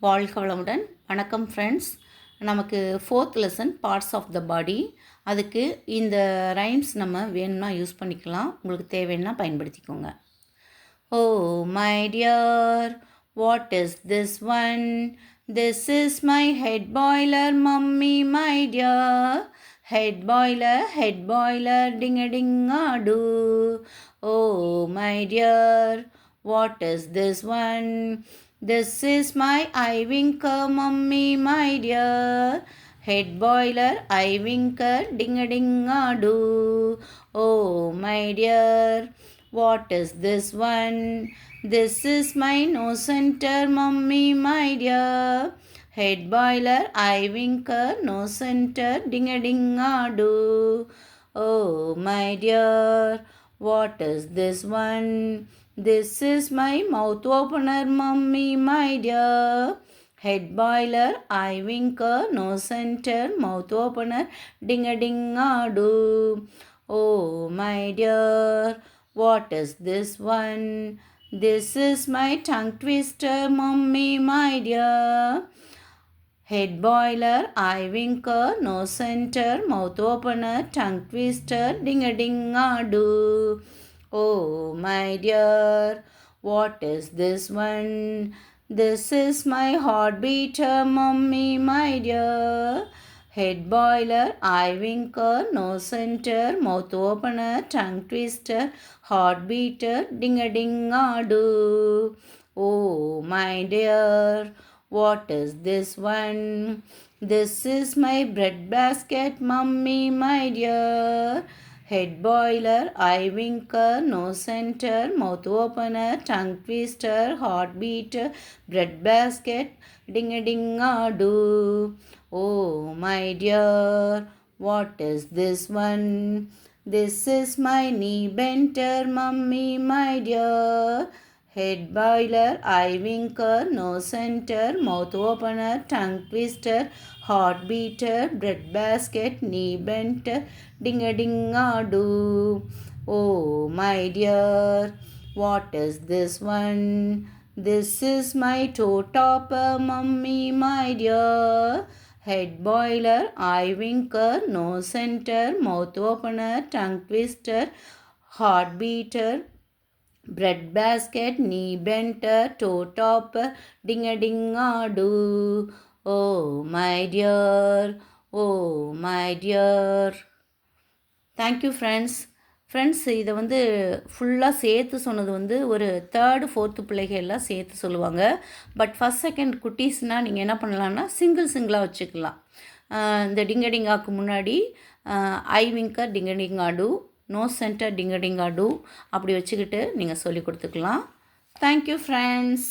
வாழ்க வளமுடன். வணக்கம் ஃப்ரெண்ட்ஸ். நமக்கு 4th lesson parts of the body. அதுக்கு இந்த ரைம்ஸ் நம்ம வேணும்னா யூஸ் பண்ணிக்கலாம். உங்களுக்கு தேவைன்னா பயன்படுத்திக்கோங்க. Oh my dear, what is this one? This is my head boiler mummy my dear. Head boiler ding ding ஆடு. Oh my dear, what is this one? This is my eye winker, mummy, my dear. Head boiler, eye winker, ding a ding a do. Oh, my dear, what is this one? This is my nose center, mummy, my dear. Head boiler, eye winker, nose center, ding a ding a do. Oh, my dear, what is this one? This is my mouth opener, mummy, my dear. Head boiler, eye winker, nose center, mouth opener, ding a ding a do. Oh, my dear, what is this one? This is my tongue twister, mummy, my dear. Head boiler, eye winker, nose center, mouth opener, tongue twister, ding a ding a do. Oh, my dear, what is this one? This is my heart beater, mummy, my dear. Head boiler, eye winker, nose center, mouth opener, tongue twister, heart beater, ding a ding a do. Oh, my dear, what is this one? This is my bread basket, mummy, my dear. Head boiler, eye winker, nose center, mouth opener, tongue twister, heart beater, bread basket, ding a ding a do. Oh, my dear, what is this one? This is my knee bender, mummy, my dear. Head boiler, eye winker, nose center, mouth opener, tongue twister, heart beater, bread basket, knee bender, ding a ding a do. Oh, my dear, what is this one? This is my toe topper, mummy, my dear. Head boiler, eye winker, nose center, mouth opener, tongue twister, heart beater, bread basket, knee bender, toe topper, ding a ding a do. Oh, my dear, oh, my dear. Thank you friends. இதை ஃபுல்லாக சேர்த்து சொன்னது ஒரு 3rd 4th பிள்ளைகள் எல்லாம் சேர்த்து சொல்லுவாங்க. But first second குட்டீஸ்னால் நீங்கள் என்ன பண்ணலான்னா சிங்கிளாக வச்சுக்கலாம். இந்த டிங்கடிங்காக்கு முன்னாடி ஐ விங்கர் டிங்கடிங்காடு, நோஸ் சென்டர் டிங்கடிங்காடு அப்படி வச்சுக்கிட்டு நீங்கள் சொல்லி கொடுத்துக்கலாம். Thank you friends.